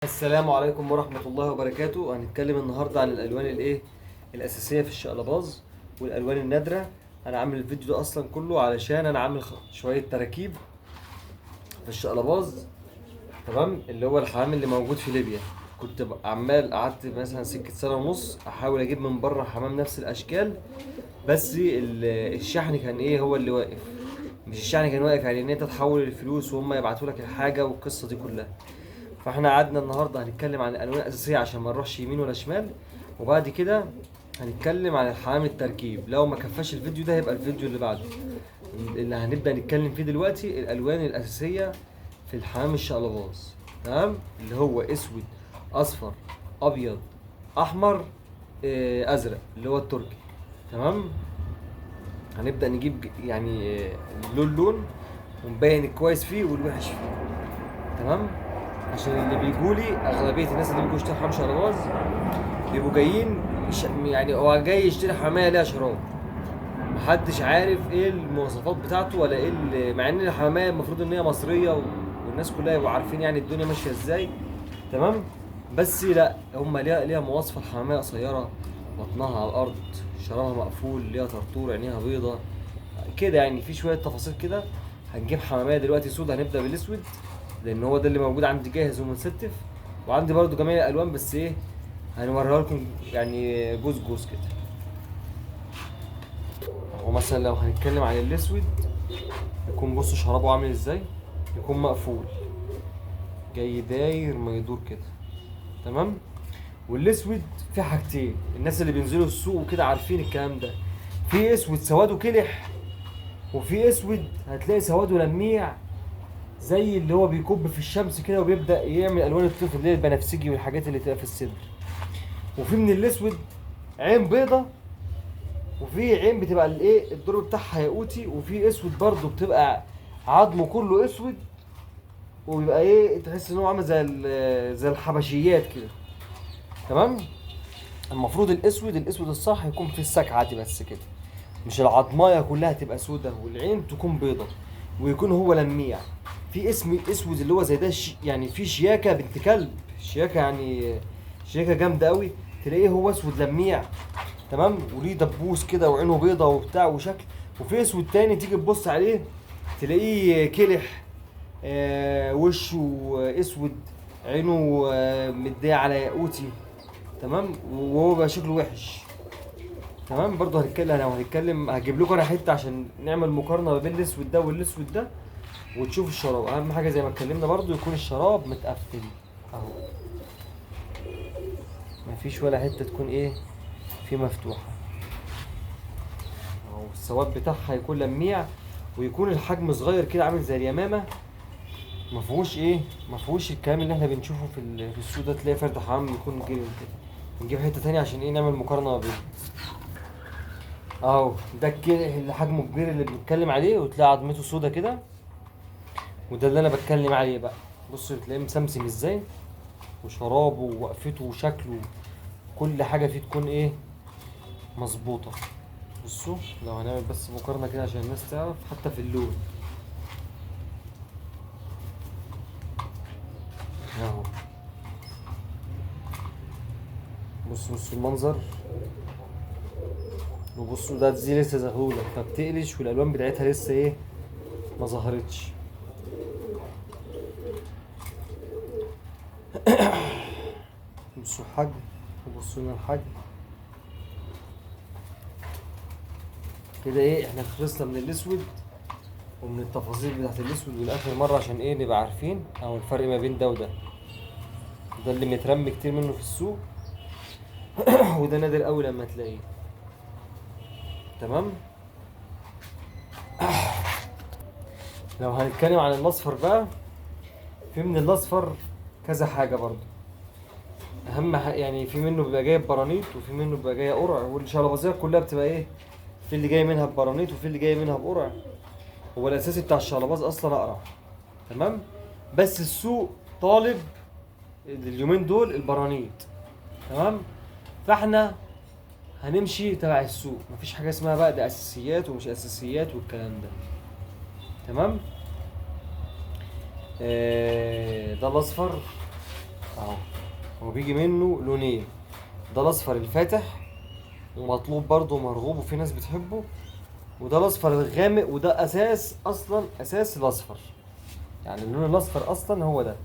السلام عليكم ورحمة الله وبركاته. هنتكلم النهاردة عن الألوان الأساسية في الشقلباز والألوان النادرة. أنا عامل الفيديو ده أصلا كله علشان أنا عامل شوية تراكيب في الشقلباز، تمام؟ اللي هو الحمام اللي موجود في ليبيا. كنت عمال قعدت مثلا سكة سنة ونص أحاول أجيب من بره حمام نفس الأشكال، بس الشحن كان هو اللي واقف. مش الشحن كان واقف، يعني إن أنت تحول الفلوس وهم يبعتوا لك الحاجة والقصة دي كلها. فاحنا قعدنا النهارده هنتكلم عن الالوان الاساسيه عشان ما نروحش يمين ولا شمال، وبعد كده هنتكلم عن الحمام التركيب. لو ما كفاش الفيديو ده هيبقى الفيديو اللي بعده اللي هنبدا نتكلم فيه دلوقتي الالوان الاساسيه في الحمام الشقلباز، تمام؟ اللي هو اسود، اصفر، ابيض، احمر، ازرق، اللي هو التركي، تمام؟ هنبدا نجيب يعني لون ونبين الكويس فيه والوحش فيه، تمام؟ عشان اللي بيجولي اغلبيه الناس اللي بيجوا يشتروا حمام شقلباز بيبقوا جايين يعني هو جاي يشتري حمايه ليها شراب، محدش عارف ايه المواصفات بتاعته ولا ايه مع ان الحمايه المفروض ان هي مصريه والناس كلها يبقوا عارفين يعني الدنيا ماشيه ازاي، تمام؟ بس لا، هم ليها مواصفه. الحمايه قصيره، بطنها على الارض، شرابها مقفول، ليها طرطور، عينيها بيضه كده، يعني في شويه تفاصيل كده. هنجيب حماميه دلوقتي سود، هنبدا بالاسود لان هو ده اللي موجود عندي جاهز ومنستف، وعندي برضو جميع الالوان، بس هنوريها لكم يعني جزء جزء كده. ومثلا لو هنتكلم عن الاسود، يكون بصوا شرابه عامل ازاي، يكون مقفول جاي داير ما يدور كده، تمام؟ والاسود في حاجتين، الناس اللي بينزلوا السوق وكده عارفين الكلام ده. في اسود سواده كلح، وفي اسود هتلاقي سواده لميع زي اللي هو بيكب في الشمس كده وبيبدا يعمل الوان الطيف اللي هي البنفسجي والحاجات اللي تبقى في الصدر. وفي من الاسود عين بيضه، وفي عين بتبقى الدور بتاعها ياقوتي، وفي اسود برضه بتبقى عظمه كله اسود وبيبقى تحس ان هو عامل زي الحبشيات كده، تمام؟ المفروض الاسود الصح يكون في السك عادي بس كده، مش العضمايه كلها تبقى سودة والعين تكون بيضة ويكون هو لميع. في اسم اسود اللي هو زي ده يعني في شياكه بنت كلب، شياكه يعني شياكه جامده قوي، تلاقيه هو اسود لميع، تمام؟ وليه دبوس كده وعينه بيضة وبتاع وشكل. وفي اسود تاني تيجي تبص عليه تلاقيه كلح، وشه اسود، عينه مديه على ياقوتي، تمام؟ وهو بقى شكله وحش، تمام؟ برضه هنتكلم هجيب لكم انا حته عشان نعمل مقارنه ما بين الاسود ده والاسود ده وتشوف الشراب. اهم حاجه زي ما اتكلمنا برضه يكون الشراب متقفل اهو، مفيش ولا حته تكون في مفتوحه اهو. السواد بتاعها يكون لميع ويكون الحجم صغير كده عامل زي اليمامه، ما فيهوش الكلام اللي احنا بنشوفه في السوق ده، تلاقي فرد حمام يكون جري كده. نجيب حته تانية عشان نعمل مقارنه ما بينهم اهو. ده اللي حجمه كبير اللي بنتكلم عليه وتلاقي عظمته سودا كده، وده اللي انا بتكلم عليه بقى. بصوا تلاقيه مسمسم ازاي، وشرابه ووقفته وشكله، كل حاجه فيه تكون مظبوطه. بصوا لو هنعمل بس مقارنه كده عشان الناس تعرف حتى في اللون اهو. بصوا المنظر، وبصوا ده دي لسه زغلوله فبتقلش والالوان بتاعتها لسه ما ظهرتش. بصوا الحجم، وبصوا لنا الحجم كده. احنا خلصنا من الاسود ومن التفاصيل بتاعت الاسود والاخر مره عشان نبقى عارفين او الفرق ما بين ده وده. ده اللي مترمي كتير منه في السوق وده نادر قوي لما تلاقيه، تمام؟ لو هنتكلم عن الاصفر بقى، في من الاصفر كذا حاجه برضه. اهم يعني في منه بيبقى جاي ببرانيت وفي منه بيبقى جاي قرع، والشلبازيه كلها بتبقى في اللي جاي منها ببرانيت وفي اللي جاي منها بقرع. هو الاساسي بتاع الشلباز اصلا اقرع، تمام؟ بس السوق طالب اليومين دول البرانيت، تمام؟ فاحنا هنمشي تبع السوق، مفيش حاجه اسمها بقى ده اساسيات ومش اساسيات والكلام ده، تمام؟ ده الاصفر. اهو. هو بيجي منه لونين، ده الاصفر الفاتح ومطلوب برضه ومرغوب وفي ناس بتحبه، وده الاصفر الغامق وده اساس اصلا، اساس الاصفر. يعني اللون الاصفر اصلا هو ده.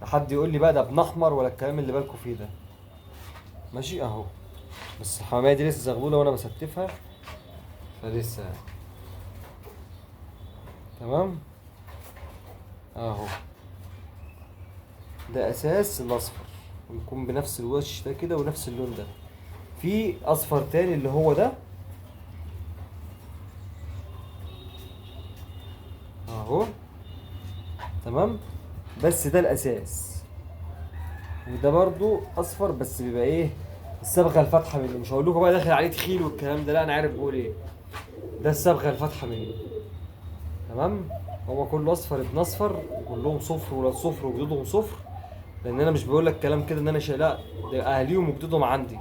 حد يقول لي بقى ده ابن احمر ولا الكلام اللي بالكوا فيه ده. ماشي اهو. بس الحمامية دي لسه زغلولة وانا بستفها، فلسه يعني. تمام اهو. ده اساس الاصفر، ويكون بنفس الوش ده كده ونفس اللون ده. في اصفر تاني اللي هو ده اهو. تمام. بس ده الاساس. وده برضو اصفر بس بيبقى ايه، الصبغه الفاتحه منه. مش هقول لكم بقى داخل عليه تخيل والكلام ده، لا انا عارف بقول ايه. ده الصبغه الفاتحه منه. تمام. هو كله اصفر ابن اصفر، وكلهم صفر ولاد صفر وجدودهم صفر. لان انا مش بقول لك كلام كده ان انا لا، ده اهاليهم وجدودهم عندي.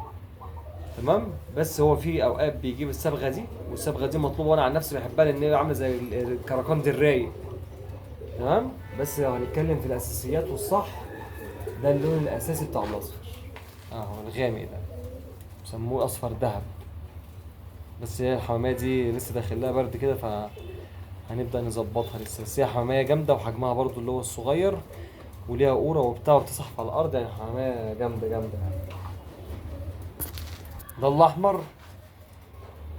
تمام. بس هو في اوقات بيجيب الصبغه دي، والصبغه دي مطلوبه، وانا عن نفسي بحبها لان هي عامله زي الكراكند الرايق. تمام. بس لو هنتكلم في الاساسيات والصح، ده اللون الاساسي بتاع الاصفر اهو، الغامق ده بيسموه اصفر ذهب. بس هي الحمامية دي لسه داخل لها برد كده، فهنبدأ نظبطها لسه. بس هي حمامية جامدة وحجمها برضو اللي هو الصغير، وليها قورة وبتاع وبتزحف على الأرض. يعني حمامية جامدة جامدة يعني. ده الأحمر.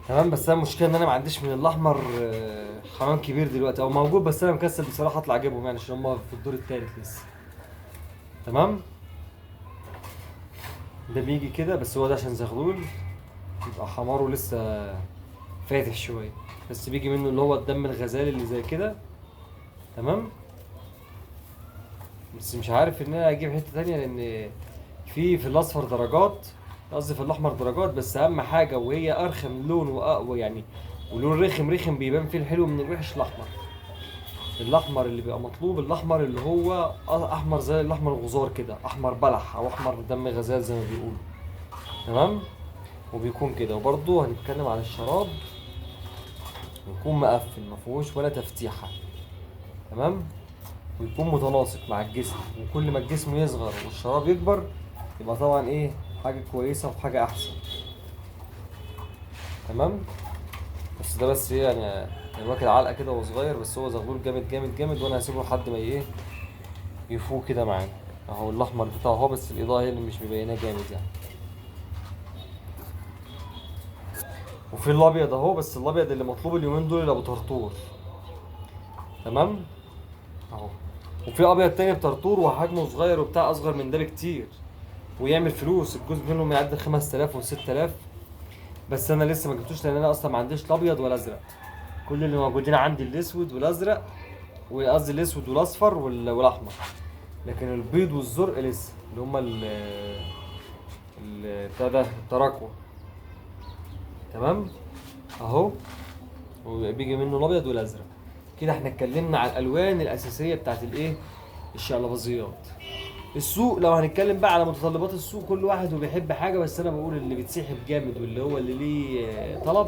تمام. بس أنا المشكلة إن أنا ما عنديش من الأحمر حمام كبير دلوقتي أو موجود، بس أنا مكسل بصراحة أطلع أجيبهم يعني عشان هما في الدور التالت لسه. تمام. ده بيجي كده، بس هو ده عشان زغلول يبقى حماره لسه فاتح شوية. بس بيجي منه اللي هو الدم الغزالي اللي زي كده. تمام. بس مش عارف ان انا اجيب حته تانية، لان في الاصفر درجات، قصدي في الاحمر درجات. بس اهم حاجه وهي ارخم لون واقوى يعني، ولون رخم رخم بيبان فيه الحلو من الوحش، الاحمر. الاحمر اللي بيبقى مطلوب الاحمر اللي هو احمر زي الاحمر الغزار كده، احمر بلح او احمر دم غزال زي ما بيقولوا. تمام. وبيكون كده. وبرضه هنتكلم عن الشراب، يكون مقفل ما فيهوش ولا تفتيحه. تمام. ويكون متناسق مع الجسم، وكل ما الجسم يصغر والشراب يكبر يبقى طبعا ايه، حاجة كويسة وحاجة احسن. تمام. بس ده بس ايه يعني واكل علقة كده وهو صغير، بس هو زغلول جامد جامد جامد، وانا هسيبه لحد ما ايه يفوق كده معانا. اهو الاحمر بتاعه اهو، بس الاضاءة هي اللي مش مبيناه جامد يعني. وفي الابيض اهو، بس الابيض اللي مطلوب اليومين دول اللي ابو طرطور. تمام اهو. وفي ابيض تاني بطرطور وحجمه صغير وبتاع اصغر من ده بكتير، ويعمل فلوس. الجزء منهم يعدي 5000 و 6000. بس انا لسه ما جبتوش لان انا اصلا ما عنديش الابيض ولا ازرق. كل اللي موجودين عندي الاسود والازرق، وقصدي الاسود والاصفر والاحمر. لكن البيض والزرق لسه، اللي هما بتاع ده التراكوة. تمام اهو. وبيجي منه الابيض والازرق. كده احنا اتكلمنا على الالوان الاساسيه بتاعت الايه، الشقلباظيات. السوق لو هنتكلم بقى على متطلبات السوق، كل واحد وبيحب حاجه، بس انا بقول اللي بيتسحب جامد واللي هو اللي ليه طلب،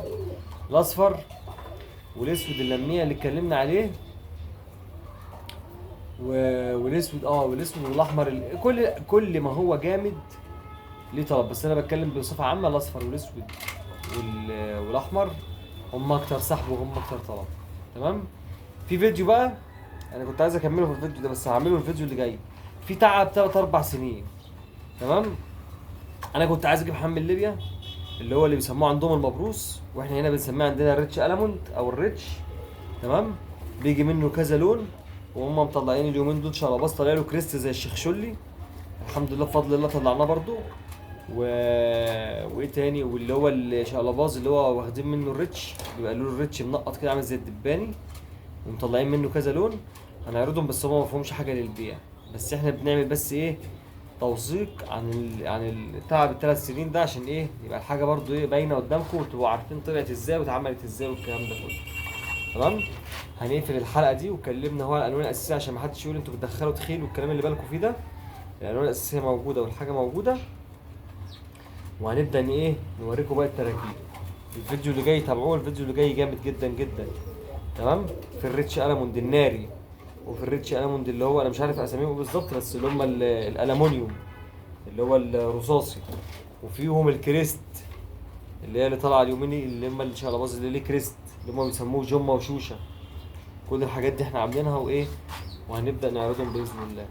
الاصفر والاسود اللميع اللي اتكلمنا عليه، والاسود والاسود والاحمر كل ما هو جامد ليه طلب. بس انا بتكلم بصفه عامه، الاصفر والاسود والاحمر هم اكتر سحب وهم اكتر طلب. تمام. في فيديو بقى انا كنت عايز اكمله في الفيديو ده، بس هعمله الفيديو اللي جاي. في تعب 3 4 سنين. تمام. انا كنت عايز اجيب حمام من ليبيا، اللي هو اللي بيسموه عندهم المبروس، واحنا هنا بنسميه عندنا الريتش الموند او الريتش. تمام. بيجي منه كذا لون، وهم مطلعين اليومين دول شراباز طالع له كريست زي الشيخ شلي. الحمد لله بفضل الله طلعناه برضو. و... وايه تاني، واللي هو الشقلباز اللي هو واخدين منه الريتش، بيبقى له الريتش منقط كده عامل زي الدباني، ومطلعين منه كذا لون. هنعرضهم بس هم ما فيهمش حاجه للبيع. بس احنا بنعمل بس ايه، توثيق عن التعب الثلاث سنين ده، عشان ايه يبقى الحاجه برضو ايه باينه قدامكم، وتبقوا عارفين طلعت ازاي واتعملت ازاي والكلام ده كله. تمام. هنقفل الحلقه دي واتكلمنا هو على الالوان الاساسيه، عشان ما حدش يقول انتوا بتدخلوا تخيل والكلام اللي بالكم فيه ده. الالوان الاساسيه موجوده والحاجه موجوده، وهنبدا ايه نوريكم بقى التراكيب. الفيديو اللي جاي تابعوه، الفيديو اللي جاي جامد جدا جدا. تمام. في الريتش الموند الناري وفي الريتش اليموند اللي هو انا مش عارف اساميهم بالظبط، بس اللي هم الالومنيوم اللي هو الرصاصي. وفيهم الكريست اللي هي اللي طالعه اليوميني، اللي هم الشقلباز اللي ليه كريست، اللي هم بيسموه جمه وشوشه. كل الحاجات دي احنا عاملينها وايه، وهنبدا نعرضهم باذن الله.